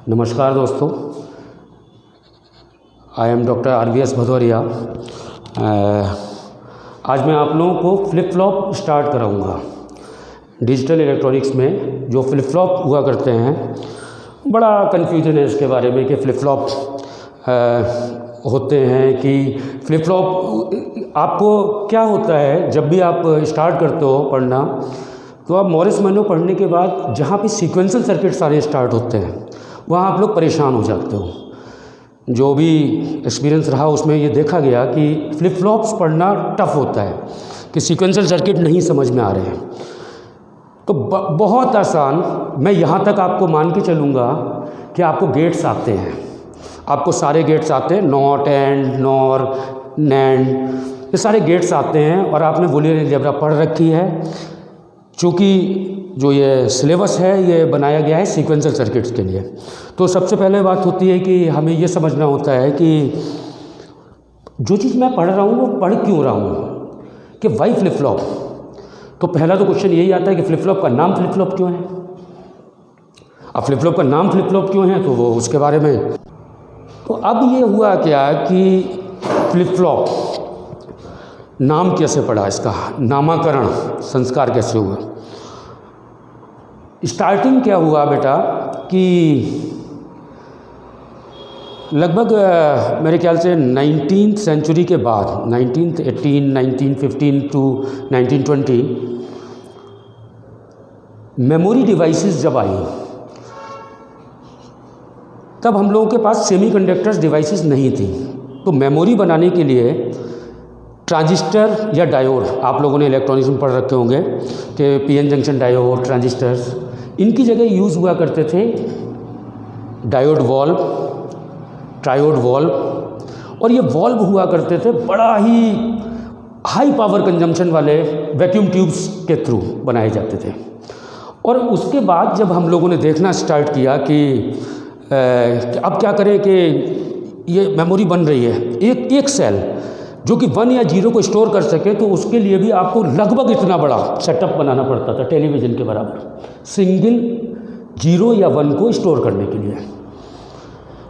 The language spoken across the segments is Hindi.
नमस्कार दोस्तों, I am doctor RVS Bhadauria. आज मैं आप लोगों को फ्लिप फ्लॉप स्टार्ट कराऊंगा। डिजिटल इलेक्ट्रॉनिक्स में जो फ्लिप फ्लॉप हुआ करते हैं, बड़ा कन्फ्यूजन है इसके बारे में कि फ्लिप फ्लॉप होते हैं कि फ्लिप फ्लॉप आपको क्या होता है। जब भी आप स्टार्ट करते हो पढ़ना, तो आप मॉरिस मोनो पढ़ने के बाद जहाँ पे सीक्वेंशियल सर्किट सारे स्टार्ट होते हैं, वहाँ आप लोग परेशान हो जाते हो। जो भी एक्सपीरियंस रहा उसमें ये देखा गया कि फ्लिप फ्लॉप्स पढ़ना टफ होता है, कि सीक्वेंशियल सर्किट नहीं समझ में आ रहे हैं। तो बहुत आसान, मैं यहाँ तक आपको मान के चलूँगा कि आपको गेट्स आते हैं, आपको सारे गेट्स आते हैं, नॉट, एंड, नॉर, नैंड, ये सारे गेट्स आते हैं और आपने बूलियन अलजेब्रा पढ़ रखी है। चूँकि जो ये सिलेबस है ये बनाया गया है सीक्वेंशियल सर्किट्स के लिए। तो सबसे पहले बात होती है कि हमें ये समझना होता है कि जो चीज़ मैं पढ़ रहा हूँ वो पढ़ क्यों रहा हूँ, कि वाई फ्लिप फ्लॉप। तो पहला तो क्वेश्चन यही आता है कि फ्लिप फ्लॉप का नाम फ्लिप फ्लॉप क्यों है। अब फ्लिप फ्लॉप का नाम फ्लिप फ्लॉप क्यों है, तो वो उसके बारे में। तो अब ये हुआ क्या कि फ्लिप फ्लॉप नाम कैसे पड़ा, इसका नामकरण संस्कार कैसे हुआ। स्टार्टिंग क्या हुआ बेटा कि लगभग मेरे ख्याल से 19th सेंचुरी के बाद, 1918, 1915 टू 1920, मेमोरी डिवाइसेस जब आई, तब हम लोगों के पास सेमीकंडक्टर्स डिवाइसेस नहीं थी। तो मेमोरी बनाने के लिए ट्रांजिस्टर या डायोड, आप लोगों ने इलेक्ट्रॉनिक्स में पढ़ रखे होंगे कि पीएन जंक्शन डायोड, ट्रांजिस्टर्स, इनकी जगह यूज़ हुआ करते थे डायोड वॉल्व, ट्रायोड वॉल्व। और ये वॉल्व हुआ करते थे बड़ा ही हाई पावर कंजम्पशन वाले वैक्यूम ट्यूब्स के थ्रू बनाए जाते थे। और उसके बाद जब हम लोगों ने देखना स्टार्ट किया कि अब क्या करें कि ये मेमोरी बन रही है, एक सेल जो कि 1 या 0 को स्टोर कर सके, तो उसके लिए भी आपको लगभग इतना बड़ा सेटअप बनाना पड़ता था, टेलीविज़न के बराबर, सिंगल 0 या 1 को स्टोर करने के लिए।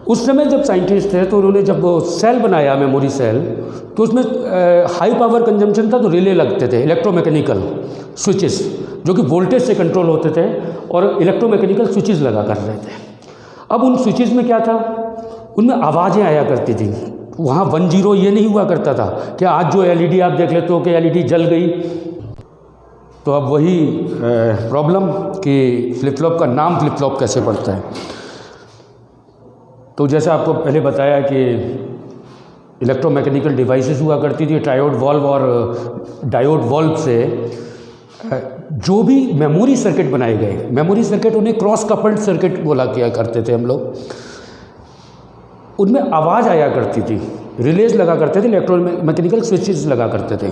उस समय जब साइंटिस्ट थे तो उन्होंने जब वो सेल बनाया, मेमोरी सेल, तो उसमें हाई पावर कंजम्पशन था, तो रिले लगते थे, इलेक्ट्रोमैकेनिकल स्विचेस, जो कि वोल्टेज से कंट्रोल होते थे, और इलेक्ट्रोमैकेनिकल स्विचेस लगा कर रहे थे। अब उन स्विचेस में क्या था, उनमें आवाज़ें आया करती थी। वहाँ 1-0 ये नहीं हुआ करता था कि आज जो LED आप देख लेते हो कि LED जल गई। तो अब वही प्रॉब्लम कि फ्लिप फ्लॉप का नाम फ्लिप फ्लॉप कैसे पड़ता है। तो जैसे आपको पहले बताया कि इलेक्ट्रोमैकेनिकल डिवाइसेस हुआ करती थी, ट्रायोड वॉल्व और डायोड वॉल्व से जो भी मेमोरी सर्किट बनाए गए, मेमोरी सर्किट उन्हें क्रॉस कपल्ड सर्किट बोला किया करते थे हम लोग। उनमें आवाज़ आया करती थी, रिलेज लगा करते थे, इलेक्ट्रोमैकेनिकल स्विचेस लगा करते थे।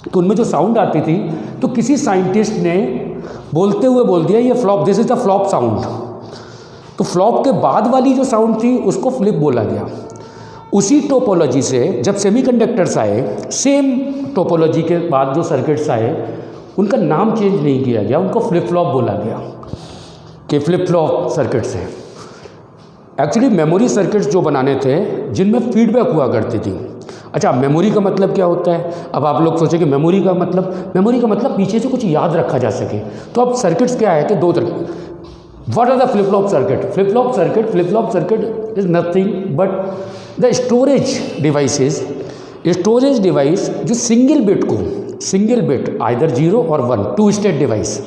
तो उनमें जो साउंड आती थी, तो किसी साइंटिस्ट ने बोलते हुए बोल दिया ये flop, this is the flop sound. तो फ्लॉप के बाद वाली जो साउंड थी उसको फ्लिप बोला गया। उसी टोपोलॉजी से जब सेमीकंडक्टर्स आए, सेम टोपोलॉजी के बाद जो सर्किट्स आए, उनका नाम चेंज नहीं किया गया, उनको फ्लिप फ्लॉप बोला गया कि फ्लिप फ्लॉप सर्किट्स है। एक्चुअली मेमोरी सर्किट्स जो बनाने थे जिनमें फीडबैक हुआ करती थी। अच्छा, मेमोरी का मतलब क्या होता है। अब आप लोग सोचें कि मेमोरी का मतलब पीछे से कुछ याद रखा जा सके। तो अब सर्किट्स क्या है कि दो तरह। What are the flip flop circuit. Flip flop circuit is nothing but the storage device जो सिंगल बिट आइदर 0 और 1, 2 स्टेट डिवाइस।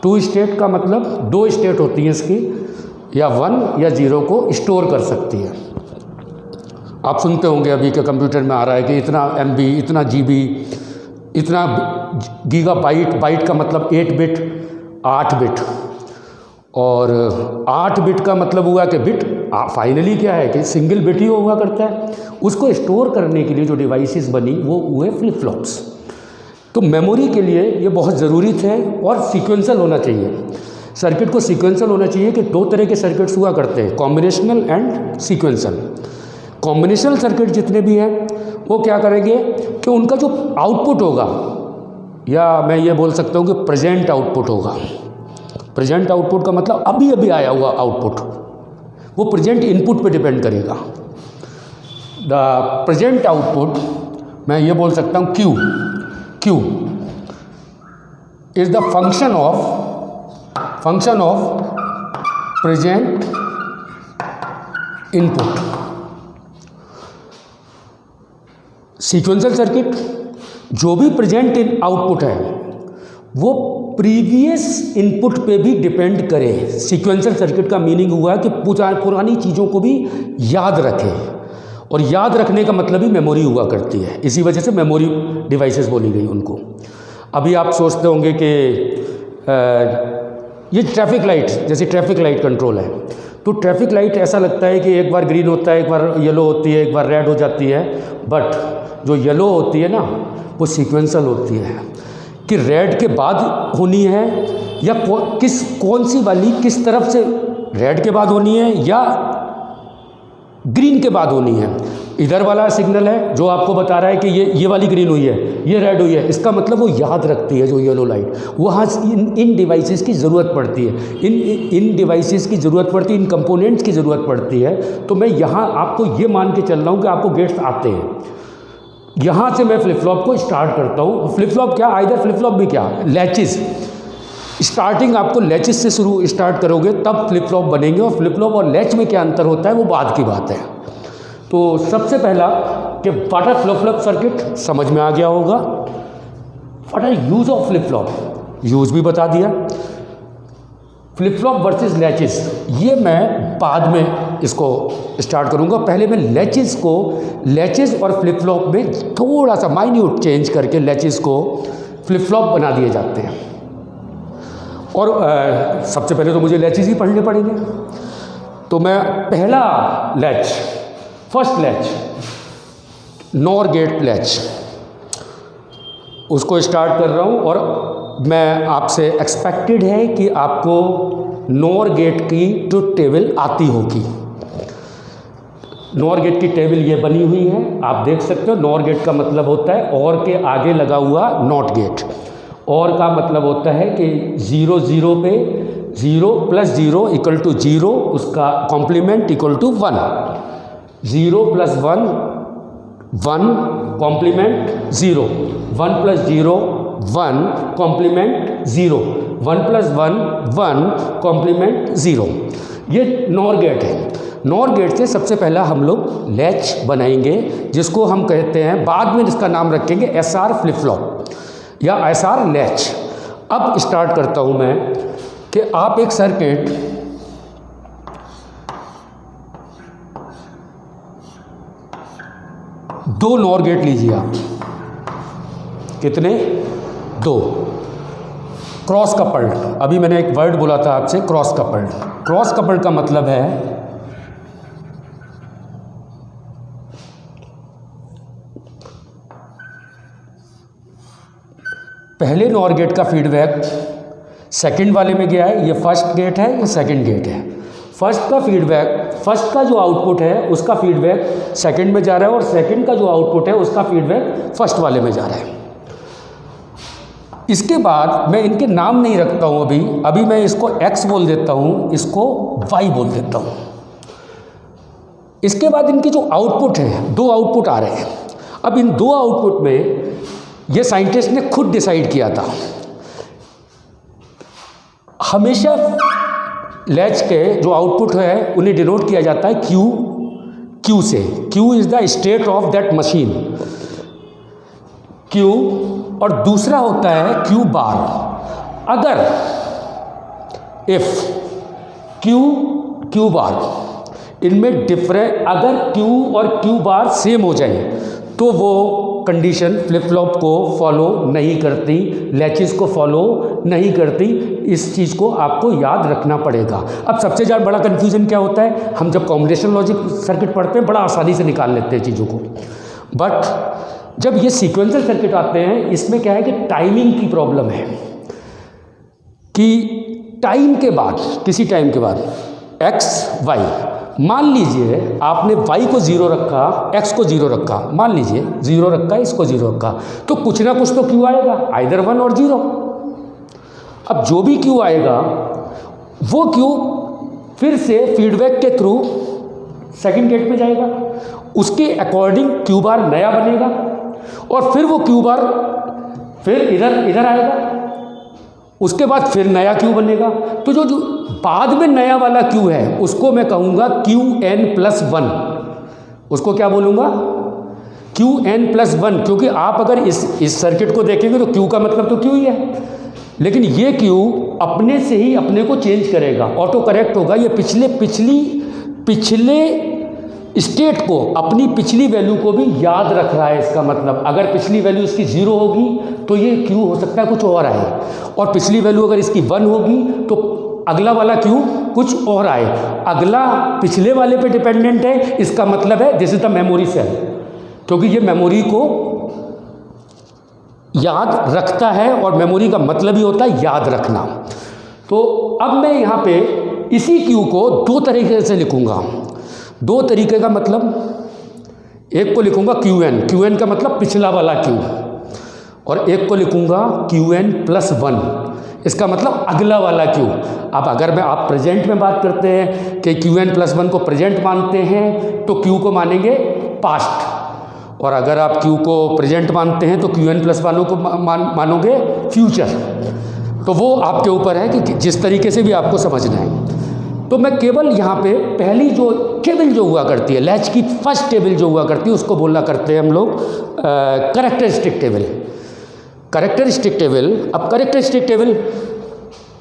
2 स्टेट का मतलब 2 स्टेट होती हैं इसकी, या 1 या 0 को स्टोर कर सकती है। आप सुनते होंगे अभी के कंप्यूटर में आ रहा है कि इतना MB, इतना GB, इतना गीगाबाइट का मतलब 8 बिट, 8 बिट। और 8 बिट का मतलब हुआ कि बिट फाइनली क्या है कि सिंगल बिट ही हुआ करता है। उसको स्टोर करने के लिए जो डिवाइसेस बनी वो हुए फ्लिप फ्लॉप्स। तो मेमोरी के लिए ये बहुत ज़रूरी थे और सीक्वेंशियल होना चाहिए। सर्किट को सीक्वेंशियल होना चाहिए कि 2 तरह के सर्किट्स हुआ करते हैं, combinational and sequential. Combinational circuit जितने भी हैं वो क्या करेंगे कि उनका जो आउटपुट होगा, या मैं ये बोल सकता हूँ कि प्रेजेंट आउटपुट होगा। प्रेजेंट आउटपुट का मतलब अभी अभी आया हुआ आउटपुट, वो प्रेजेंट इनपुट पे डिपेंड करेगा। द प्रेजेंट आउटपुट, मैं ये बोल सकता हूँ Q is the function of present input. Sequential circuit जो भी प्रेजेंट आउटपुट है वो प्रीवियस इनपुट पे भी डिपेंड करे। सीक्वेंशियल सर्किट का मीनिंग हुआ है कि पुरानी चीज़ों को भी याद रखे, और याद रखने का मतलब ही मेमोरी हुआ करती है। इसी वजह से मेमोरी डिवाइसेस बोली गई उनको। अभी आप सोचते होंगे कि ये ट्रैफिक लाइट, जैसे ट्रैफिक लाइट कंट्रोल है, तो ट्रैफिक लाइट ऐसा लगता है कि एक बार ग्रीन होता है, एक बार येलो होती है, एक बार रेड हो जाती है, बट जो येलो होती है ना वो सीक्वेंशियल होती है कि रेड के बाद होनी है या कौन सी वाली किस तरफ से, रेड के बाद होनी है या ग्रीन के बाद होनी है। इधर वाला सिग्नल है जो आपको बता रहा है कि ये वाली ग्रीन हुई है, ये रेड हुई है, इसका मतलब वो याद रखती है जो येलो लाइट। वहाँ इन डिवाइसेस की ज़रूरत पड़ती है, इन डिवाइसेस की ज़रूरत पड़ती है, इन कंपोनेंट्स की ज़रूरत पड़ती है। तो मैं यहाँ आपको ये मान के चल रहा हूँ कि आपको गेट्स आते हैं। यहाँ से मैं फ्लिप फ्लॉप को स्टार्ट करता हूँ। फ्लिप फ्लॉप क्या, आइदर फ्लिप फ्लॉप भी क्या, लैचेस। स्टार्टिंग आपको लैचेस से स्टार्ट करोगे तब फ्लिप फ्लॉप बनेंगे, और फ्लिप फ्लॉप और लैच में क्या अंतर होता है वो बाद की बात है। तो सबसे पहला कि what are flip flop circuit समझ में आ गया होगा। What are use of flip flop, use भी बता दिया। फ्लिप फ्लॉप वर्सेस लैचेस, ये मैं बाद में इसको स्टार्ट करूंगा। पहले मैं लैचेस और फ्लिप फ्लॉप में थोड़ा सा माइन्यूट चेंज करके लैचेस को फ्लिप फ्लॉप बना दिए जाते हैं। और सबसे पहले तो मुझे लैचेस ही पढ़ने पड़ेंगे। तो मैं पहला latch, first latch, NOR gate latch, उसको स्टार्ट कर रहा हूँ। और मैं आपसे एक्सपेक्टेड है कि आपको नॉर गेट की जो टेबल आती होगी। नॉर गेट की टेबल ये बनी हुई है, आप देख सकते हो। नॉर गेट का मतलब होता है और के आगे लगा हुआ नॉट गेट। और का मतलब होता है कि 0 0 पे 0 + 0 = 0, उसका कॉम्प्लीमेंट = 1। 0 + 1 1 complement 0, 1 + 0 1 complement 0, 1 + 1 1 complement 0। ये नॉर गेट है। नॉर गेट से सबसे पहला हम लोग लैच बनाएंगे, जिसको हम कहते हैं, बाद में इसका नाम रखेंगे SR फ्लिप फ्लॉप या SR लैच। अब स्टार्ट करता हूं मैं कि आप एक सर्किट, दो नॉर गेट लीजिए आप। कितने? 2 क्रॉस कपल्ड। अभी मैंने एक वर्ड बोला था आपसे, क्रॉस कपल्ड। क्रॉस कपल्ड का मतलब है पहले नॉर गेट का फीडबैक सेकंड वाले में गया है। ये फर्स्ट गेट है, ये सेकंड गेट है। फर्स्ट का फीडबैक, फर्स्ट का जो आउटपुट है उसका फीडबैक सेकंड में जा रहा है, और सेकंड का जो आउटपुट है उसका फीडबैक फर्स्ट वाले में जा रहा है। इसके बाद मैं इनके नाम नहीं रखता हूँ अभी मैं इसको X बोल देता हूँ, इसको Y बोल देता हूँ। इसके बाद इनकी जो आउटपुट है, 2 आउटपुट आ रहे हैं। अब इन 2 आउटपुट में ये साइंटिस्ट ने खुद डिसाइड किया था, हमेशा लैच के जो आउटपुट है उन्हें डिनोट किया जाता है Q से। Q is the state of that machine, Q। और दूसरा होता है Q बार। अगर इफ Q बार इनमें डिफरेंस, अगर Q और Q बार सेम हो जाए तो वो कंडीशन फ्लिप फ्लॉप को फॉलो नहीं करती, लैचेस को फॉलो नहीं करती। इस चीज़ को आपको याद रखना पड़ेगा। अब सबसे ज़्यादा बड़ा कन्फ्यूजन क्या होता है, हम जब कॉम्बिनेशन लॉजिक सर्किट पढ़ते हैं बड़ा आसानी से निकाल लेते हैं चीज़ों को, बट जब ये सीक्वेंशियल सर्किट आते हैं इसमें क्या है कि टाइमिंग की प्रॉब्लम है कि टाइम के बाद, किसी टाइम के बाद x y, मान लीजिए आपने y को 0 रखा, x को 0 रखा, मान लीजिए 0 रखा, इसको 0 रखा, तो कुछ ना कुछ तो q आएगा, आइदर 1 और 0। अब जो भी q आएगा वो q फिर से फीडबैक के थ्रू सेकंड गेट में जाएगा, उसके अकॉर्डिंग क्यू बार नया बनेगा और फिर वो क्यू बार फिर इधर आएगा, उसके बाद फिर नया क्यू बनेगा। तो जो बाद में नया वाला क्यू है उसको मैं कहूँगा Qn+1। उसको क्या बोलूँगा? Qn+1, क्योंकि आप अगर इस सर्किट को देखेंगे तो क्यू का मतलब तो क्यू ही है, लेकिन ये क्यू अपने से ही अपने को चेंज करेगा, ऑटो करेक्ट होगा। ये पिछले स्टेट को, अपनी पिछली वैल्यू को भी याद रख रहा है। इसका मतलब अगर पिछली वैल्यू इसकी 0 होगी तो ये क्यू हो सकता है कुछ और आए, और पिछली वैल्यू अगर इसकी 1 होगी तो अगला वाला क्यू कुछ और आए। अगला पिछले वाले पे डिपेंडेंट है, इसका मतलब है this is the memory cell, क्योंकि ये मेमोरी को याद रखता है और मेमोरी का मतलब ही होता है याद रखना। तो अब मैं यहाँ पे इसी क्यू को दो तरीके से लिखूँगा। दो तरीके का मतलब, एक को लिखूँगा Qn का मतलब पिछला वाला क्यू, और एक को लिखूँगा Qn+1, इसका मतलब अगला वाला क्यू। अब अगर आप प्रेजेंट में बात करते हैं कि Qn+1 को प्रेजेंट मानते हैं तो क्यू को मानेंगे पास्ट, और अगर आप क्यू को प्रेजेंट मानते हैं तो Qn+1 को मानोगे फ्यूचर। तो वो आपके ऊपर है कि जिस तरीके से भी आपको समझना है। तो मैं केवल यहाँ पे पहली जो टेबल जो हुआ करती है, लैच की फर्स्ट टेबल जो हुआ करती है, उसको बोलना करते हैं हम लोग कैरेक्टरिस्टिक टेबल। कैरेक्टरिस्टिक टेबल, अब कैरेक्टरिस्टिक टेबल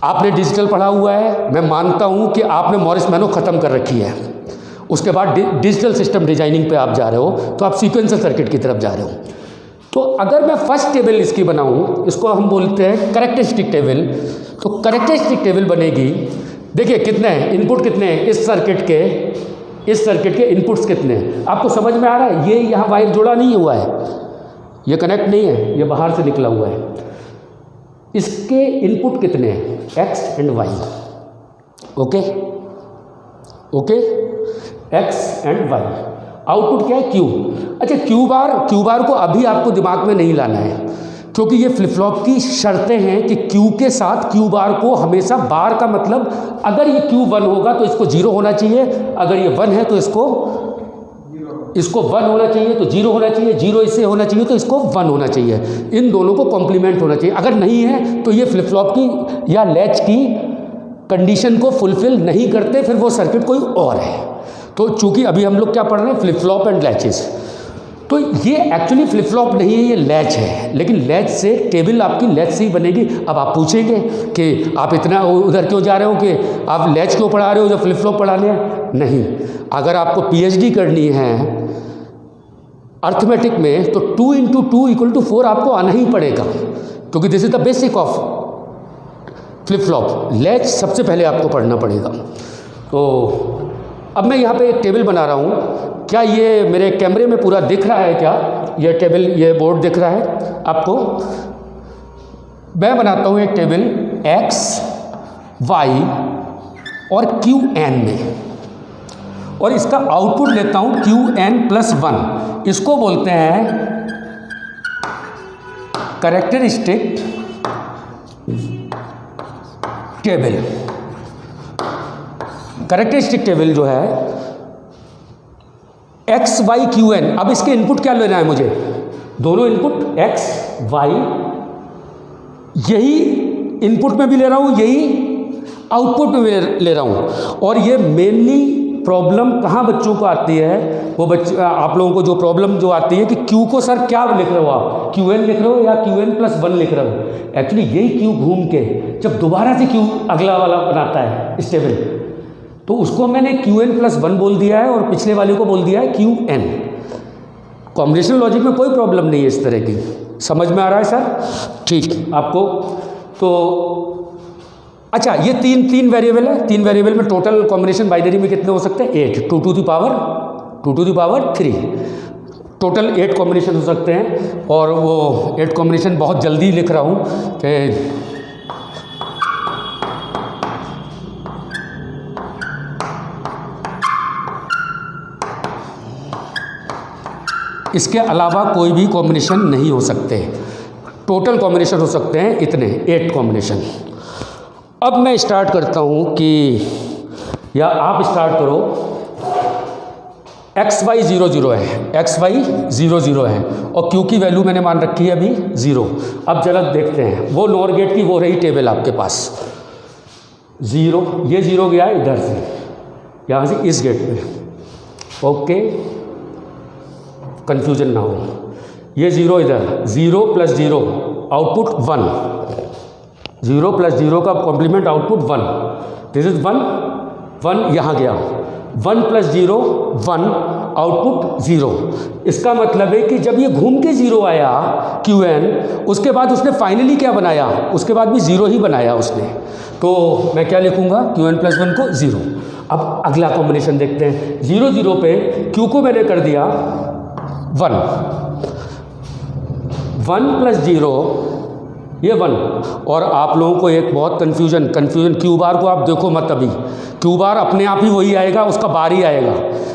आपने डिजिटल पढ़ा हुआ है, मैं मानता हूँ कि आपने मॉरिस मैनो ख़त्म कर रखी है, उसके बाद डिजिटल सिस्टम डिजाइनिंग पे आप जा रहे हो, तो आप सीक्वेंशियल सर्किट की तरफ जा रहे हो। तो अगर मैं फर्स्ट टेबल इसकी बनाऊँ, इसको हम बोलते हैं कैरेक्टरिस्टिक टेबल। तो कैरेक्टरिस्टिक टेबल बनेगी, देखिए कितने हैं इनपुट, कितने हैं इस सर्किट के इनपुट्स कितने हैं, आपको समझ में आ रहा है? ये यहाँ वायर जुड़ा नहीं हुआ है, ये कनेक्ट नहीं है, ये बाहर से निकला हुआ है। इसके इनपुट कितने हैं? X and Y। Okay, X and Y। Output क्या है? Q। अच्छा, क्यू बार को अभी आपको दिमाग में नहीं लाना है, क्योंकि ये फ्लिप फ्लॉप की शर्तें हैं कि क्यू के साथ क्यू बार को हमेशा, बार का मतलब अगर ये क्यू 1 होगा तो इसको 0 होना चाहिए, अगर ये 1 है तो इसको 1 होना चाहिए, तो 0 होना चाहिए, 0 इससे होना चाहिए तो इसको 1 होना चाहिए। इन दोनों को कॉम्प्लीमेंट होना चाहिए। अगर नहीं है तो ये फ्लिप फ्लॉप की या लैच की कंडीशन को फुलफिल नहीं करते, फिर वो सर्किट कोई और है। तो चूंकि अभी हम लोग क्या पढ़ रहे हैं, फ्लिप फ्लॉप एंड लैचेस, तो ये एक्चुअली फ्लिप फ्लॉप नहीं है, ये लैच है, लेकिन लैच से टेबल आपकी लैच से ही बनेगी। अब आप पूछेंगे कि आप इतना उधर क्यों जा रहे हो, कि आप लैच क्यों पढ़ा रहे हो जब फ्लिप फ्लॉप पढ़ाने हैं? नहीं, अगर आपको PhD करनी है अर्थमेटिक में तो 2 × 2 = 4 आपको आना ही पड़ेगा, क्योंकि this is the basic of flip flop. Latch सबसे पहले आपको पढ़ना पड़ेगा। तो अब मैं यहाँ पे एक टेबल बना रहा हूँ, क्या ये मेरे कैमरे में पूरा दिख रहा है? क्या ये टेबल, ये बोर्ड दिख रहा है आपको? मैं बनाता हूँ एक टेबल X, Y और Qn में, और इसका आउटपुट लेता हूँ Qn+1। इसको बोलते हैं कैरेक्टरिस्टिक टेबल। कैरेक्टरिस्टिक टेबल जो है X, Y, Qn। अब इसके इनपुट क्या लेना है मुझे? दोनों इनपुट X, Y, यही इनपुट में भी ले रहा हूँ, यही आउटपुट में भी ले रहा हूँ। और ये मेनली प्रॉब्लम कहाँ बच्चों को आती है, वो बच्चे आप लोगों को जो प्रॉब्लम जो आती है कि Q को सर क्या लिख रहे हो आप, Qn लिख रहे हो या Qn+1 लिख रहे हो? एक्चुअली यही Q घूम के जब दोबारा से Q अगला वाला बनाता है इस टेबल, तो उसको मैंने Qn+1 बोल दिया है और पिछले वाले को बोल दिया है Qn। कॉम्बिनेशन लॉजिक में कोई प्रॉब्लम नहीं है इस तरह की। समझ में आ रहा है सर? ठीक आपको। तो अच्छा, ये तीन वेरिएबल है, 3 वेरिएबल में टोटल कॉम्बिनेशन बाइनरी में कितने हो सकते हैं? 8, 2 to the power 3, total 8 combination हो सकते हैं। और वो 8 कॉम्बिनेशन बहुत जल्दी लिख रहा हूँ कि इसके अलावा कोई भी कॉम्बिनेशन नहीं हो सकते, टोटल कॉम्बिनेशन हो सकते हैं इतने 8 कॉम्बिनेशन। अब मैं स्टार्ट करता हूँ कि या आप स्टार्ट करो XY 0 0 है, XY 0 0 है और Q की वैल्यू मैंने मान रखी है अभी 0। अब जरा देखते हैं, वो नॉर गेट की वो रही टेबल आपके पास 0, ये 0 गया इधर से, यहाँ से इस गेट पे, ओके, कंफ्यूजन ना हो। ये 0 इधर, 0 + 0 आउटपुट 1, 0 + 0 का कॉम्प्लीमेंट आउटपुट 1, दिस इज 1 1 यहाँ गया, 1 + 0 1 आउटपुट 0। इसका मतलब है कि जब ये घूम के 0 आया QN, उसके बाद उसने फाइनली क्या बनाया, उसके बाद भी 0 ही बनाया उसने। तो मैं क्या लिखूंगा, QN + 1 को 0। अब अगला कॉम्बिनेशन देखते हैं, 0 0 पे Q को मैंने कर दिया 1, 1 + 0 ये 1। और आप लोगों को एक बहुत कन्फ्यूजन Q बार को आप देखो मत, अभी Q बार अपने आप ही वही आएगा, उसका बार ही आएगा,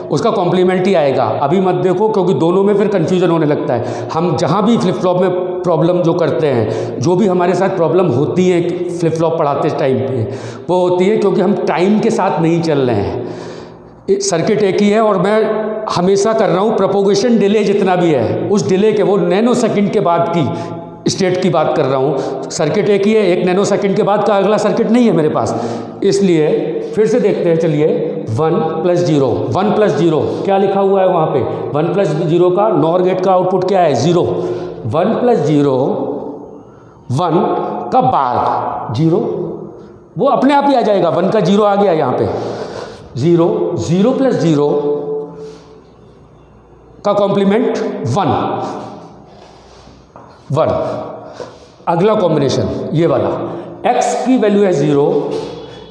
उसका कॉम्प्लीमेंट ही आएगा, अभी मत देखो, क्योंकि दोनों में फिर कन्फ्यूजन होने लगता है। हम जहाँ भी फ्लिप फ्लॉप में प्रॉब्लम जो करते हैं, जो भी हमारे साथ प्रॉब्लम होती है फ्लिप फ्लॉप पढ़ाते टाइम पे, वो होती है क्योंकि हम टाइम के साथ नहीं चल रहे हैं। सर्किट एक ही है और मैं हमेशा कर रहा हूँ प्रोपोगेशन डिले जितना भी है, उस डिले के वो नैनो सेकंड के बाद की स्टेट की बात कर रहा हूँ। सर्किट एक ही है, 1 नैनो सेकंड के बाद का अगला सर्किट नहीं है मेरे पास। इसलिए फिर से देखते हैं, चलिए 1 + 0, 1 + 0 क्या लिखा हुआ है वहाँ पे, 1 + 0 का नॉर गेट का आउटपुट क्या है 0, 1 + 0 1 का बार 0, वो अपने आप ही आ जाएगा, 1 का 0 आ गया यहाँ पे 0, 0 + 0 का कॉम्प्लीमेंट 1 1। अगला कॉम्बिनेशन ये वाला, x की वैल्यू है 0,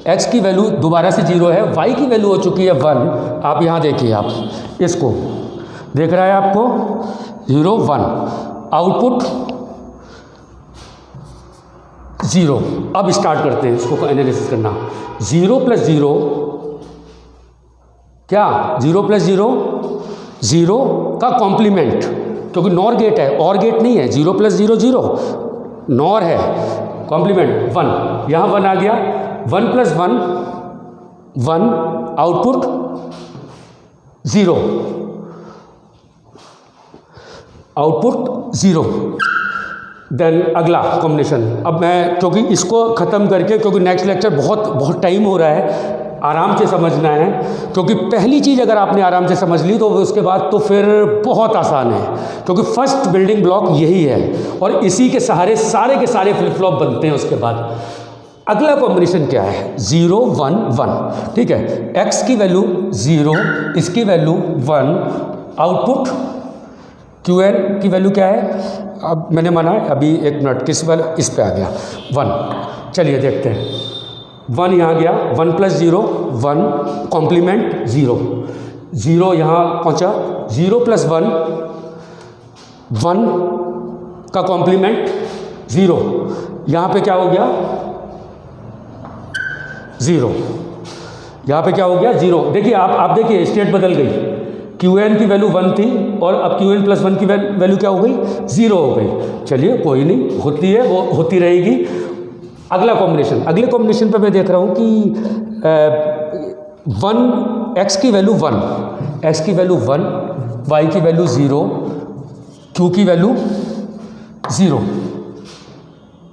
x की वैल्यू दोबारा से 0 है, y की वैल्यू हो चुकी है 1। आप यहाँ देखिए, आप इसको देख रहा है आपको 0 1 आउटपुट 0। अब स्टार्ट करते हैं इसको एनालिसिस करना, 0 + 0 क्या, 0 + 0 0 का कॉम्प्लीमेंट, क्योंकि नॉर गेट है, और गेट नहीं है, 0 + 0 0 नॉर है, कॉम्प्लीमेंट 1, यहाँ 1 आ गया, 1 + 1 1 आउटपुट 0, आउटपुट 0। देन अगला कॉम्बिनेशन, अब मैं क्योंकि इसको ख़त्म करके, क्योंकि नेक्स्ट लेक्चर बहुत टाइम हो रहा है, आराम से समझना है, क्योंकि पहली चीज़ अगर आपने आराम से समझ ली तो उसके बाद तो फिर बहुत आसान है, क्योंकि फर्स्ट बिल्डिंग ब्लॉक यही है और इसी के सहारे सारे के सारे फ्लिप फ्लॉप बनते हैं। उसके बाद अगला कॉम्बिनेशन क्या है, 0 1 1, ठीक है, x की वैल्यू 0, इसकी वैल्यू 1, आउटपुट QN की वैल्यू क्या है, अब मैंने माना है अभी 1 मिनट, किस वाला, इस पे आ गया 1। चलिए देखते हैं, 1 यहाँ गया, 1 + 0 1 कॉम्प्लीमेंट 0, 0 यहाँ पहुँचा, 0 + 1 1 का कॉम्प्लीमेंट 0, यहाँ पे क्या हो गया 0, यहाँ पे क्या हो गया 0। देखिए आप देखिए स्टेट बदल गई, QN की वैल्यू 1 थी और अब QN + 1 की वैल्यू क्या हो गई 0 हो गई। चलिए कोई नहीं, होती है, वो होती रहेगी। अगला कॉम्बिनेशन, अगले कॉम्बिनेशन पे मैं देख रहा हूँ कि 1 x की वैल्यू 1, x की वैल्यू 1, y की वैल्यू 0, q की वैल्यू 0,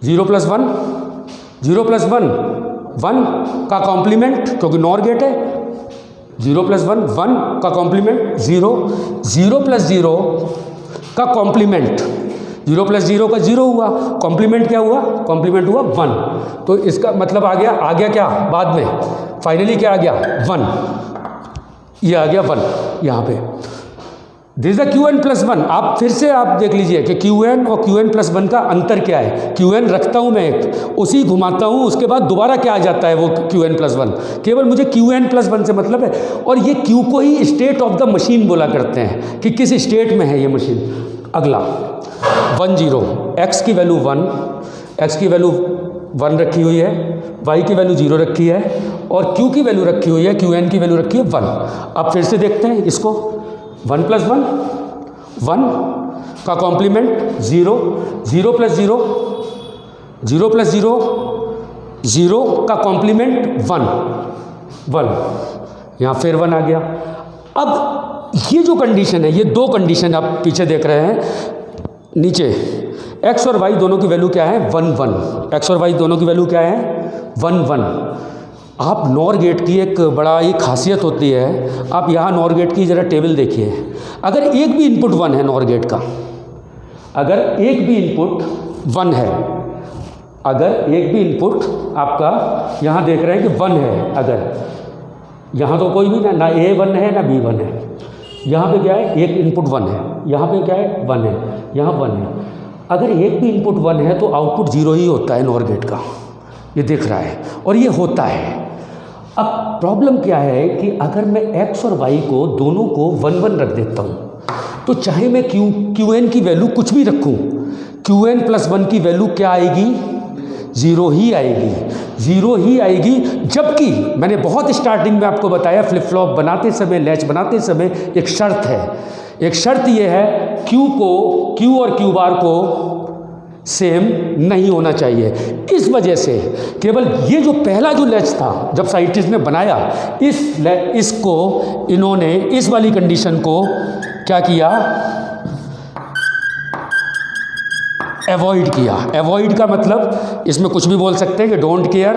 0 + 1 0 + 1 1 का कॉम्प्लीमेंट, क्योंकि नॉर गेट है, 0 + 1 1 का कॉम्प्लीमेंट 0, 0 + 0 का कॉम्प्लीमेंट, 0 + 0 का 0 हुआ, कॉम्प्लीमेंट क्या हुआ, कॉम्प्लीमेंट हुआ 1। तो इसका मतलब आ गया क्या बाद में, फाइनली क्या आ गया 1, ये आ गया 1 यहाँ पे। This the QN + 1। आप फिर से आप देख लीजिए कि QN और QN + 1 का अंतर क्या है। QN रखता हूँ मैं एक, उसी घुमाता हूँ, उसके बाद दोबारा क्या आ जाता है वो QN + 1, केवल मुझे QN + 1 से मतलब है। और ये Q को ही स्टेट ऑफ द मशीन बोला करते हैं कि किस स्टेट में है ये मशीन। अगला 1 0, x की वैल्यू 1, x की वैल्यू 1 रखी हुई है, y की वैल्यू 0 रखी है और q की वैल्यू रखी हुई है, QN की वैल्यू रखी है 1। अब फिर से देखते हैं इसको, 1 + 1 1 का कॉम्प्लीमेंट 0, 0 + 0 0 + 0 0 का कॉम्प्लीमेंट 1, 1, यहाँ फिर 1 आ गया। अब ये जो कंडीशन है, ये दो कंडीशन आप पीछे देख रहे हैं, नीचे x और y दोनों की वैल्यू क्या है 1 1, x और y दोनों की वैल्यू क्या है 1 1। आप नॉर गेट की एक बड़ा ही खासियत होती है, आप यहाँ नॉर गेट की ज़रा टेबल देखिए, अगर एक भी इनपुट 1 है नॉर गेट का, अगर एक भी इनपुट 1 है, अगर एक भी इनपुट आपका यहाँ देख रहे हैं कि 1 है, अगर यहाँ तो कोई भी ना A1 है ना B1 है, यहाँ पे क्या है एक इनपुट 1 है, यहाँ पे क्या है 1 है, यहाँ 1 है, अगर एक भी इनपुट 1 है तो आउटपुट 0 ही होता है नॉर गेट का, ये दिख रहा है और ये होता है। अब प्रॉब्लम क्या है कि अगर मैं x और y को दोनों को 1 1 रख देता हूँ, तो चाहे मैं qn की वैल्यू कुछ भी रखूँ, qn प्लस 1 की वैल्यू क्या आएगी 0 ही आएगी, 0 ही आएगी। जबकि मैंने बहुत स्टार्टिंग में आपको बताया फ्लिप फ्लॉप बनाते समय, लैच बनाते समय एक शर्त है, एक शर्त ये है q और q बार को सेम नहीं होना चाहिए। इस वजह से केवल ये जो पहला जो लैच था जब साइंटिस्ट ने बनाया, इसको इन्होंने इस वाली कंडीशन को क्या किया, एवॉइड किया। एवॉइड का मतलब इसमें कुछ भी बोल सकते हैं कि डोंट केयर,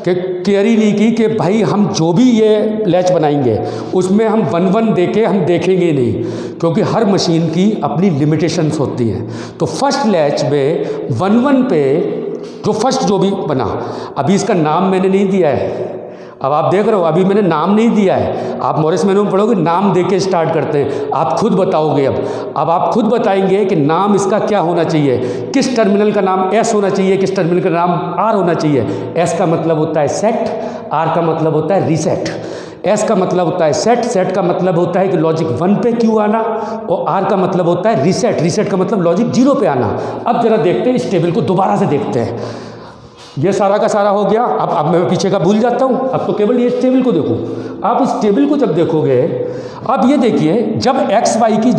कि केयर ही नहीं की कि भाई हम जो भी ये लैच बनाएंगे उसमें हम 1 1 देके हम देखेंगे नहीं, क्योंकि हर मशीन की अपनी लिमिटेशंस होती हैं। तो फर्स्ट लैच में 1 1 पे जो फर्स्ट जो भी बना, अभी इसका नाम मैंने नहीं दिया है, अब आप देख रहे हो अभी मैंने नाम नहीं दिया है, आप मॉरिस मेनू में पढ़ोगे नाम दे के स्टार्ट करते हैं, आप खुद बताओगे। अब आप खुद बताएंगे कि नाम इसका क्या होना चाहिए, किस टर्मिनल का नाम S होना चाहिए, किस टर्मिनल का नाम R होना चाहिए। S का मतलब होता है सेट, R का मतलब होता है रीसेट। S का मतलब होता है सेट, सेट का मतलब होता है कि लॉजिक 1 पे Q आना, और R का मतलब होता है रीसेट, रीसेट का मतलब लॉजिक 0 पे आना। अब जरा देखते हैं इस टेबल को दोबारा से देखते हैं, ये सारा का सारा हो गया। अब मैं पीछे का भूल जाता हूँ, अब तो केवल ये टेबल को देखो। आप इस टेबल को जब देखोगे, अब ये देखिए जब x y की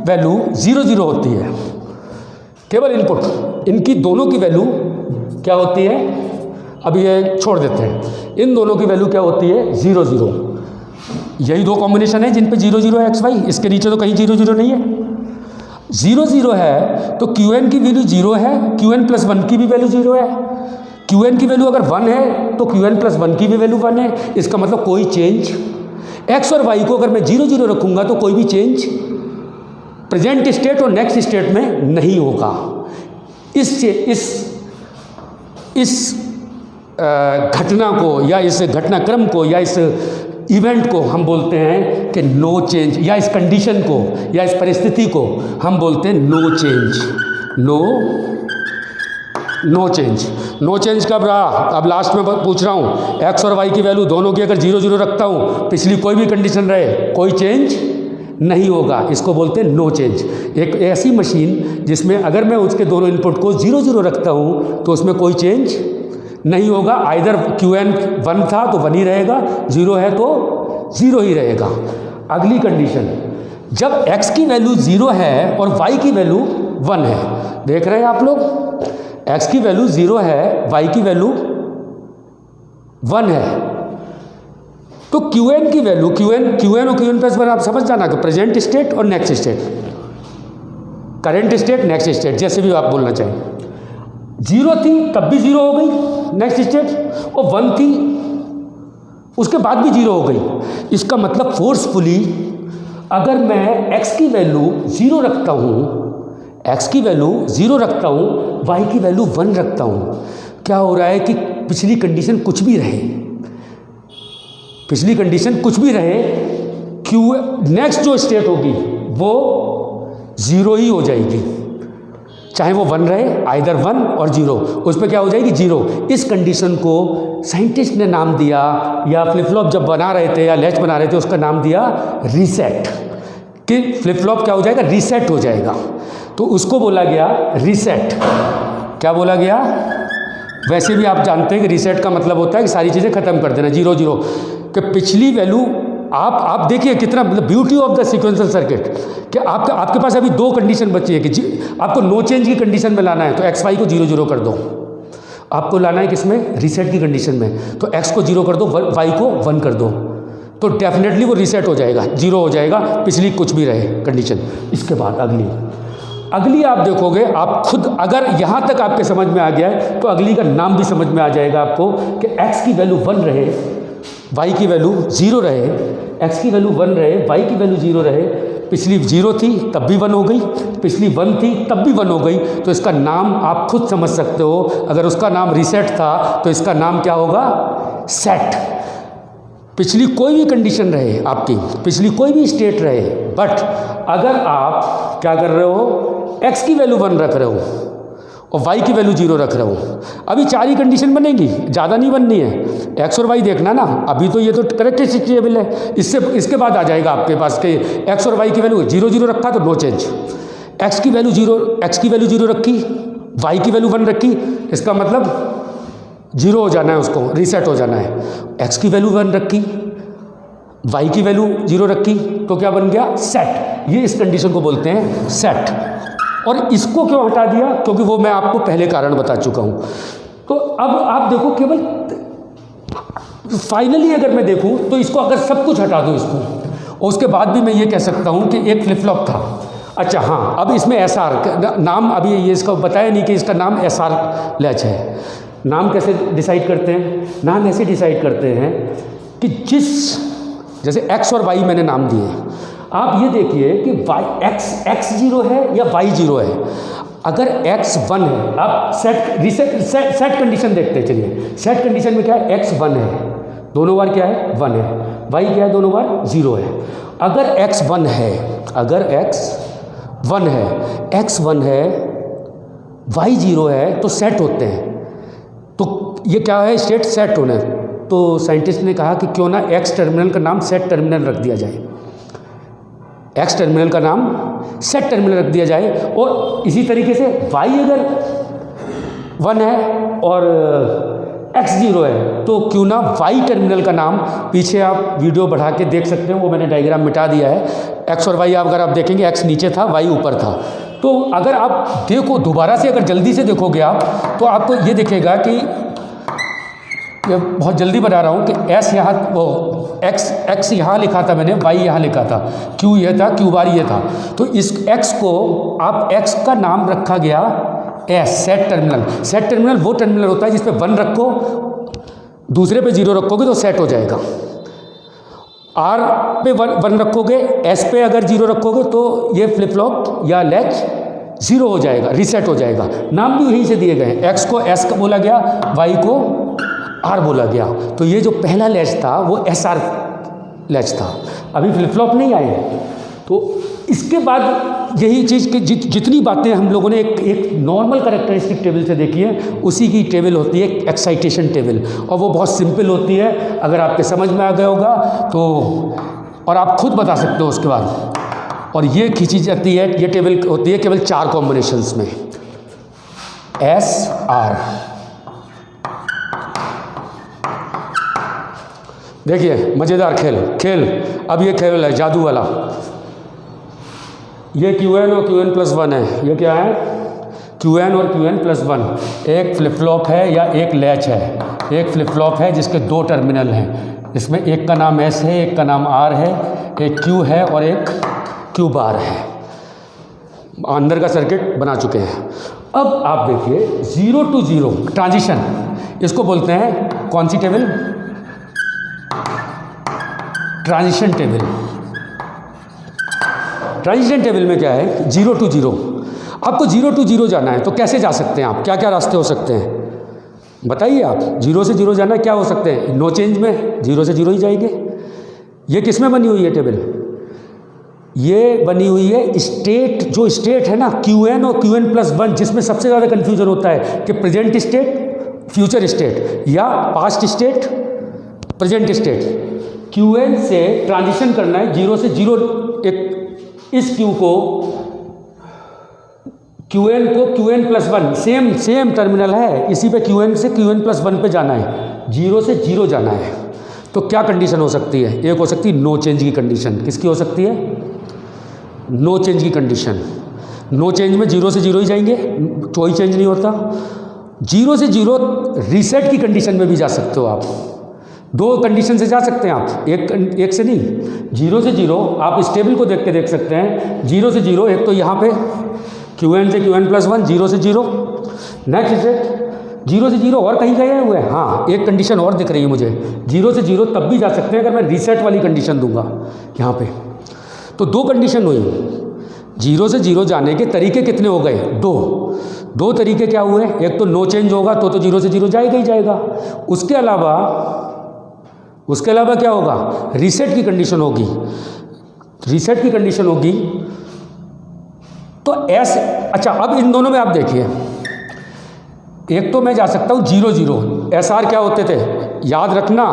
वैल्यू 0 0 होती है, केवल इनपुट इनकी दोनों की वैल्यू क्या होती है, अब ये छोड़ देते हैं, इन दोनों की वैल्यू क्या होती है 0 0। यही दो कॉम्बिनेशन है जिन पे 0 0 है x y, इसके नीचे तो कहीं 0 0 नहीं है। 0 0 है तो qn की वैल्यू 0 है, qn प्लस 1 की भी वैल्यू 0 है। qn की वैल्यू अगर 1 है तो qn प्लस 1 की भी वैल्यू 1 है, इसका मतलब कोई चेंज। x और y को अगर मैं 0 0 रखूँगा तो कोई भी चेंज प्रेजेंट स्टेट और नेक्स्ट स्टेट में नहीं होगा। इस घटना को या इस घटनाक्रम को या इस इवेंट को हम बोलते हैं कि नो चेंज, या इस कंडीशन को या इस परिस्थिति को हम बोलते हैं no change. No change. No change कब रहा, अब लास्ट में पूछ रहा हूँ, x और y की वैल्यू दोनों की अगर 0 0 रखता हूँ, पिछली कोई भी कंडीशन रहे, कोई चेंज नहीं होगा, इसको बोलते हैं नो चेंज। एक ऐसी मशीन जिसमें अगर मैं उसके दोनों इनपुट को 0 0 रखता हूँ तो उसमें कोई चेंज नहीं होगा। आइदर qn 1 था तो 1 ही रहेगा, 0 है तो 0 ही रहेगा। अगली कंडीशन, जब x की वैल्यू 0 है और y की वैल्यू 1 है, देख रहे हैं आप लोग, x की वैल्यू 0 है, y की वैल्यू 1 है, तो qn की वैल्यू qn और qn प्लस 1 आप समझ जाना कि प्रेजेंट स्टेट और next state, current state next state, जैसे भी आप बोलना चाहें। 0 थी तब भी 0 हो गई नेक्स्ट स्टेट, और 1 थी उसके बाद भी 0 हो गई। इसका मतलब फोर्सफुली अगर मैं x की वैल्यू 0 रखता हूँ, x की वैल्यू 0 रखता हूँ, y की वैल्यू 1 रखता हूँ, क्या हो रहा है कि पिछली कंडीशन कुछ भी रहे, पिछली कंडीशन कुछ भी रहे, नेक्स्ट जो स्टेट होगी वो 0 ही हो जाएगी, चाहे वो 1 रहे, आइदर 1 और 0, उस पर क्या हो जाएगी 0। इस कंडीशन को साइंटिस्ट ने नाम दिया, या फ्लिप फ्लॉप जब बना रहे थे या लैच बना रहे थे उसका नाम दिया रीसेट, कि फ्लिप फ्लॉप क्या हो जाएगा रीसेट हो जाएगा, तो उसको बोला गया रीसेट। क्या बोला गया, वैसे भी आप जानते हैं कि रीसेट का मतलब होता है कि सारी चीज़ें खत्म कर देना, 0 0, कि पिछली वैल्यू आप देखिए कितना मतलब beauty of the sequential circuit, कि आपके पास अभी 2 कंडीशन बची है कि आपको नो चेंज की कंडीशन में लाना है, तो एक्स वाई को 0 0 कर दो, आपको लाना है किसमें, रीसेट की कंडीशन में। तो x को 0 कर दो, y को 1 कर दो, तो डेफिनेटली वो रीसेट हो जाएगा, 0 हो जाएगा, पिछली कुछ भी रहे कंडीशन। इसके बाद अगली आप देखोगे, आप खुद अगर यहाँ तक आपके समझ में आ गया है तो अगली का नाम भी समझ में आ जाएगा आपको कि x की वैल्यू 1 रहे, y की वैल्यू 0 रहे, x की वैल्यू 1 रहे, y की वैल्यू 0 रहे, पिछली 0 थी तब भी 1 हो गई, पिछली 1 थी तब भी 1 हो गई, तो इसका नाम आप खुद समझ सकते हो। अगर उसका नाम रीसेट था तो इसका नाम क्या होगा, सेट। पिछली कोई भी कंडीशन रहे आपकी, पिछली कोई भी स्टेट रहे, बट अगर आप क्या कर रहे हो, x की वैल्यू 1 रख रहे हो और y की वैल्यू 0 रख रहे हो, अभी 4 ही कंडीशन बनेगी, ज़्यादा नहीं बननी है। x और y देखना ना, अभी तो ये तो करेक्ट टेबल है, इसके बाद आ जाएगा आपके पास कि x और y की वैल्यू 0 0 रखा तो नो चेंज, x की वैल्यू 0 रखी, y की वैल्यू 1 रखी, इसका मतलब 0 हो जाना है, उसको रीसेट हो जाना है। x की वैल्यू 1 रखी, y की वैल्यू 0 रखी, तो क्या बन गया, सेट। ये इस कंडीशन को बोलते हैं सेट। और इसको क्यों हटा दिया, क्योंकि वो मैं आपको पहले कारण बता चुका हूँ। तो अब आप देखो, केवल फाइनली अगर मैं देखूँ तो इसको अगर सब कुछ हटा दूँ इसको, और उसके बाद भी मैं ये कह सकता हूँ कि एक फ्लिप फ्लॉप था। अच्छा हाँ, अब इसमें SR नाम, अभी ये इसका बताया नहीं कि इसका नाम SR लैच है। नाम कैसे डिसाइड करते हैं, नाम ऐसे डिसाइड करते हैं कि जैसे x और y मैंने नाम दिए, आप ये देखिए कि x 0 है या y 0 है। अगर x 1 है, आप सेट कंडीशन देखते हैं, चलिए सेट कंडीशन में क्या है, x 1 है, दोनों बार क्या है 1 है, y क्या है दोनों बार 0 है। अगर x 1 है, x 1 है, y 0 है, तो सेट होते हैं। तो ये क्या है, स्टेट सेट होना है। तो साइंटिस्ट ने कहा कि क्यों ना x टर्मिनल का नाम सेट टर्मिनल रख दिया जाए, x टर्मिनल का नाम सेट टर्मिनल रख दिया जाए। और इसी तरीके से y अगर 1 है और x 0 है, तो क्यों ना y टर्मिनल का नाम, पीछे आप वीडियो बढ़ा के देख सकते हो, वो मैंने डायग्राम मिटा दिया है। x और y अगर आप देखेंगे, x नीचे था, y ऊपर था। तो अगर आप देखो दोबारा से, अगर जल्दी से देखोगे आप, तो आपको ये दिखेगा कि ये बहुत जल्दी बता रहा हूँ कि s यहाँ, वो x यहाँ लिखा था मैंने, y यहाँ लिखा था, q ये था, q बार ये था। तो इस x को आप x का नाम रखा गया s, set terminal. Set terminal वो टर्मिनल होता है जिस पे 1 रखो, दूसरे पे 0 रखोगे तो सेट हो जाएगा। r पे 1 रखोगे, s पे अगर 0 रखोगे तो ये फ्लिप फ्लॉप या लैच 0 हो जाएगा, रीसेट हो जाएगा। नाम भी यहीं से दिए गए, x को s का बोला गया, y को R बोला गया। तो ये जो पहला लैच था वो SR लैच था, अभी फ्लिप फ्लॉप नहीं आए। तो इसके बाद यही चीज़ कि जितनी बातें हम लोगों ने एक नॉर्मल कैरेक्टरिस्टिक टेबल से देखी है, उसी की टेबल होती है एक्साइटेशन टेबल, और वो बहुत सिंपल होती है। अगर आपके समझ में आ गया होगा तो, और आप खुद बता सकते हो उसके बाद। और ये खींची जाती है, ये टेबल होती है केवल 4 कॉम्बिनेशंस में, SR। देखिए मज़ेदार खेल, अब ये खेल है जादू वाला। ये QN और QN+1 है, ये क्या है, QN और QN+1। एक फ्लिप फ्लॉप है या एक लैच है, एक फ्लिप फ्लॉप है जिसके 2 टर्मिनल हैं। इसमें एक का नाम S है, एक का नाम R है, एक Q है और एक Q बार है। अंदर का सर्किट बना चुके हैं। अब आप देखिए 0 to 0 ट्रांजिशन, इसको बोलते हैं कौन सी table, transition table. Transition table में क्या है, 0 to 0। आपको 0 to 0 जाना है तो कैसे जा सकते हैं आप, क्या क्या रास्ते हो सकते हैं बताइए आप। 0 से 0 जाना क्या हो सकते हैं, नो चेंज में 0 से 0 ही जाएंगे। ये किस में बनी हुई है टेबल, ये बनी हुई है स्टेट, जो स्टेट है ना QN और QN+1, जिसमें सबसे ज़्यादा कन्फ्यूजन होता है कि प्रेजेंट स्टेट, फ्यूचर स्टेट, या past state, present state. QN से ट्रांजिशन करना है 0 से 0, इस Q को, QN को QN+1, सेम टर्मिनल है, इसी पे QN से QN+1 पे जाना है, 0 से 0 जाना है। तो क्या कंडीशन हो सकती है, एक हो सकती है नो चेंज की कंडीशन। किसकी हो सकती है, नो चेंज की कंडीशन। नो चेंज में 0 से 0 ही जाएंगे, कोई चेंज नहीं होता। 0 से 0 रीसेट की कंडीशन में भी जा सकते हो आप। 2 कंडीशन से जा सकते हैं आप, एक से नहीं। 0 से 0 आप इस टेबल को देख के देख सकते हैं। 0 से 0 एक तो यहाँ पे Qn से Qn+1, 0 से 0। नेक्स्ट है 0 से 0 और कहीं गए हुए हैं। हाँ, एक कंडीशन और दिख रही है मुझे। 0 से 0 तब भी जा सकते हैं अगर मैं रीसेट वाली कंडीशन दूंगा यहाँ पे। तो 2 कंडीशन हुई। 0 से 0 जाने के तरीके कितने हो गए? 2 तरीके क्या हुए? एक तो नो चेंज होगा तो 0 से 0 जाएगा ही जाएगा। उसके अलावा क्या होगा? रीसेट की कंडीशन होगी। रीसेट की कंडीशन होगी तो अच्छा, अब इन दोनों में आप देखिए, एक तो मैं जा सकता हूँ 0 0। एसआर क्या होते थे याद रखना,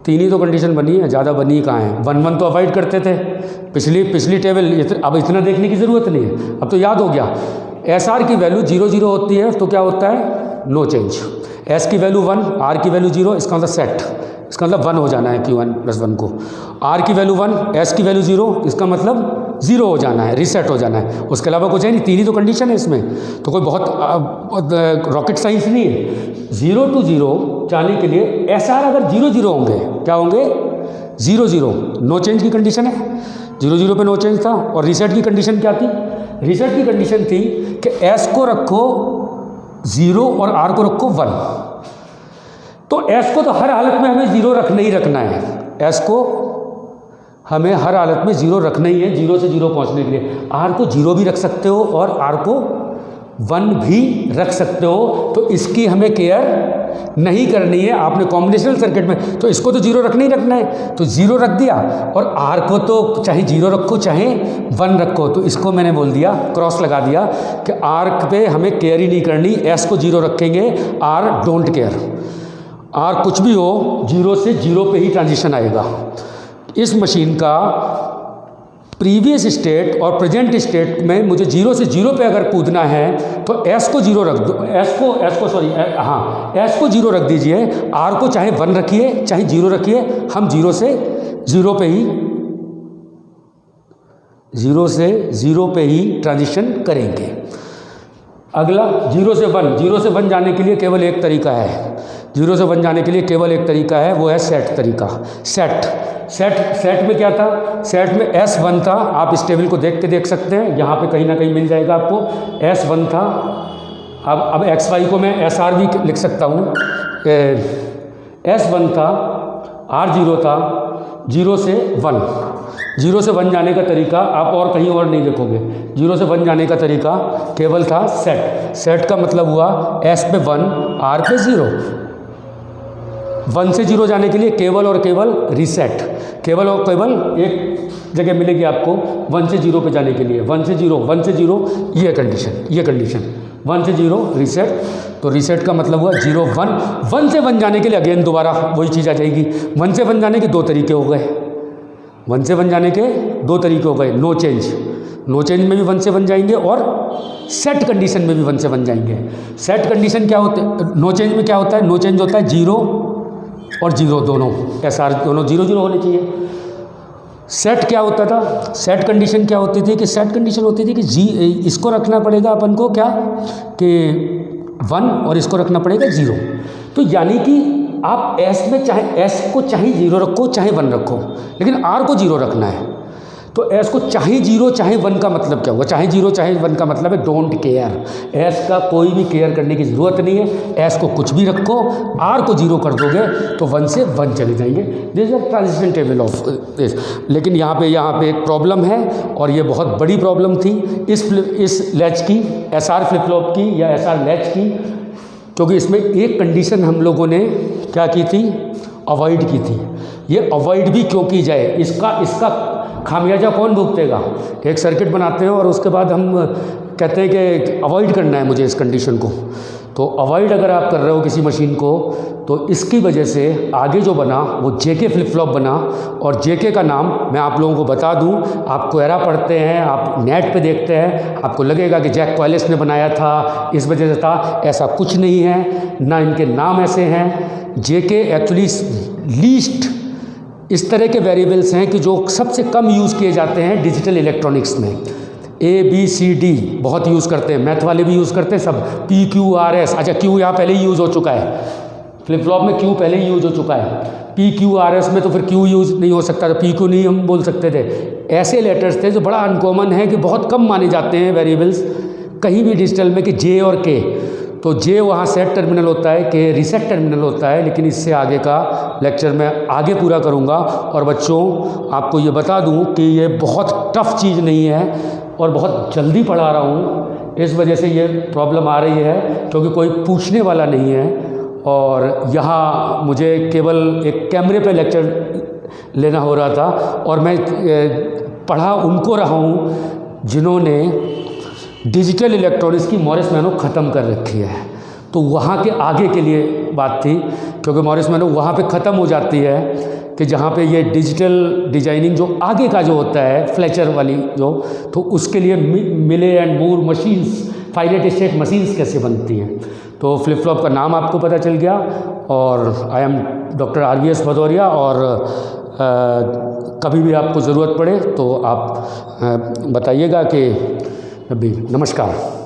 3 ही तो कंडीशन बनी है, ज़्यादा बनी कहाँ है। 1 1 तो अवॉइड करते थे पिछली टेबल। अब इतना देखने की ज़रूरत नहीं है, अब तो याद हो गया। एसआर की वैल्यू 0 0 होती है तो क्या होता है? No change. एस की वैल्यू 1, आर की वैल्यू 0, इसका मतलब सेट, इसका मतलब 1 हो जाना है Q1+1 को। आर की वैल्यू 1, एस की वैल्यू 0, इसका मतलब 0 हो जाना है, रीसेट हो जाना है। उसके अलावा कुछ है नहीं, 3 ही तो कंडीशन है इसमें, तो कोई बहुत रॉकेट साइंस नहीं है। 0 to 0 जाने के लिए एसआर अगर 0 0 होंगे, क्या होंगे? 0 0, नो चेंज की कंडीशन है। 0 0 पे नो चेंज था। और रीसेट की कंडीशन क्या थी? रीसेट की कंडीशन थी कि एस को रखो 0 और आर को रखो 1। तो एस को तो हर हालत में हमें 0 रखना ही रखना है। एस को हमें हर हालत में 0 रखना ही है 0 से 0 पहुंचने के लिए। आर को 0 भी रख सकते हो और आर को 1 भी रख सकते हो, तो इसकी हमें केयर नहीं करनी है। आपने कॉम्बिनेशनल सर्किट में तो इसको तो 0 रखना ही रखना है, तो 0 रख दिया। और आर को तो चाहे 0 रखो चाहे 1 रखो, तो इसको मैंने बोल दिया, क्रॉस लगा दिया कि आर पे हमें केयर ही नहीं करनी। एस को 0 रखेंगे, आर डोंट केयर। आर कुछ भी हो 0 से 0 पे ही ट्रांजिशन आएगा। इस मशीन का प्रीवियस स्टेट और प्रेजेंट स्टेट में मुझे 0 से 0 पे अगर कूदना है तो एस को 0 रख दो, एस को 0 रख दीजिए। आर को चाहे 1 रखिए चाहे 0 रखिए, हम 0 से 0 पे ही ट्रांजिशन करेंगे। अगला 0 से 1 जाने के लिए केवल एक तरीका है। 0 से 1 जाने के लिए केवल एक तरीका है, वो है सेट तरीका। सेट में क्या था? सेट में S1 था। आप इस टेबल को देख के देख सकते हैं, यहाँ पे कहीं ना कहीं मिल जाएगा आपको। S1 था। अब XY को मैं SR भी लिख सकता हूँ। S1 था, R0 था, 0 से 1। 0 से 1 जाने का तरीका आप और कहीं और नहीं देखोगे। 0 से 1 जाने का तरीका केवल था सेट का मतलब हुआ S पे 1, R पे 0। 1 से 0 जाने के लिए केवल और केवल रीसेट, केवल और केवल एक जगह मिलेगी आपको 1 से 0 पे जाने के लिए। 1 से 0 ये कंडीशन 1 से 0 रीसेट। तो रीसेट का मतलब हुआ 0 1। 1 से 1 जाने के लिए अगेन दोबारा वही चीज़ आ जाएगी। 1 से 1 जाने के 2 तरीके हो गए। 1 से 1 जाने के 2 तरीके हो गए। नो चेंज में भी 1 से 1 जाएंगे और सेट कंडीशन में भी 1 से 1 जाएंगे। सेट कंडीशन क्या होते हैं? नो चेंज में क्या होता है? नो चेंज होता है 0 और 0 दोनों, SR दोनों 0 0 होने चाहिए। सेट क्या होता था? सेट कंडीशन क्या होती थी? कि सेट कंडीशन होती थी कि इसको रखना पड़ेगा अपन को क्या कि 1 और इसको रखना पड़ेगा 0। तो यानी कि आप S में चाहे S को चाहे 0 रखो चाहे 1 रखो, लेकिन R को 0 रखना है। तो S को चाहे 0 चाहे 1 का मतलब क्या हुआ? चाहे 0 चाहे 1 का मतलब है डोंट केयर। S का कोई भी केयर करने की ज़रूरत नहीं है। S को कुछ भी रखो, R को 0 कर दोगे तो 1 से 1 चले जाएंगे। This is transition table of this. लेकिन यहाँ पे एक प्रॉब्लम है और ये बहुत बड़ी प्रॉब्लम थी इस लैच की, SR फ्लिप फ्लॉप की या SR लैच की, क्योंकि इसमें एक कंडीशन हम लोगों ने क्या की थी? अवॉइड की थी। ये अवॉइड भी क्यों की जाए, इसका खामियाजा कौन भुगतेगा? एक सर्किट बनाते हो और उसके बाद हम कहते हैं कि अवॉइड करना है मुझे इस कंडीशन को। तो अवॉइड अगर आप कर रहे हो किसी मशीन को, तो इसकी वजह से आगे जो बना वो JK फ्लिप फ्लॉप बना। और JK का नाम मैं आप लोगों को बता दूं, आप कोयरा पढ़ते हैं, आप नेट पे देखते हैं, आपको लगेगा कि जैक कॉलिस ने बनाया था, इस वजह से था। ऐसा कुछ नहीं है, ना इनके नाम ऐसे हैं। JK एक्चुअली लीस्ट इस तरह के वेरिएबल्स हैं कि जो सबसे कम यूज़ किए जाते हैं डिजिटल इलेक्ट्रॉनिक्स में। ABCD बहुत यूज़ करते हैं, मैथ वाले भी यूज़ करते हैं सब, PQRS, अच्छा Q यहाँ पहले ही यूज़ हो चुका है, फ्लिप फ्लॉप में Q पहले ही यूज़ हो चुका है, PQRS में तो फिर Q यूज़ नहीं हो सकता था, PQ नहीं हम बोल सकते थे। ऐसे लेटर्स थे जो बड़ा अनकॉमन है कि बहुत कम माने जाते हैं वेरिएबल्स कहीं भी डिजिटल में, कि J और K, तो J वहाँ सेट टर्मिनल होता है, K रीसेट टर्मिनल होता है, लेकिन इससे आगे का लेक्चर मैं आगे पूरा करूँगा। और बच्चों आपको ये बता दूँ कि ये बहुत टफ चीज़ नहीं है और बहुत जल्दी पढ़ा रहा हूँ, इस वजह से ये प्रॉब्लम आ रही है क्योंकि कोई पूछने वाला नहीं है और यहाँ मुझे केवल एक कैमरे पे लेक्चर लेना हो रहा था और मैं पढ़ा उनको रहा हूँ जिन्होंने डिजिटल इलेक्ट्रॉनिक्स की मॉरिस मैनो ख़त्म कर रखी है, तो वहाँ के आगे के लिए बात थी, क्योंकि मॉरिस मैनो वहाँ पे ख़त्म हो जाती है कि जहाँ पे ये डिजिटल डिजाइनिंग जो आगे का जो होता है फ्लेचर वाली जो, तो उसके लिए Mealy and Moore machines, finite state machines कैसे बनती हैं। तो फ्लिप फ्लॉप का नाम आपको पता चल गया और I am doctor RVS Bhadauria, और कभी भी आपको ज़रूरत पड़े तो आप बताइएगा कि अभी। नमस्कार।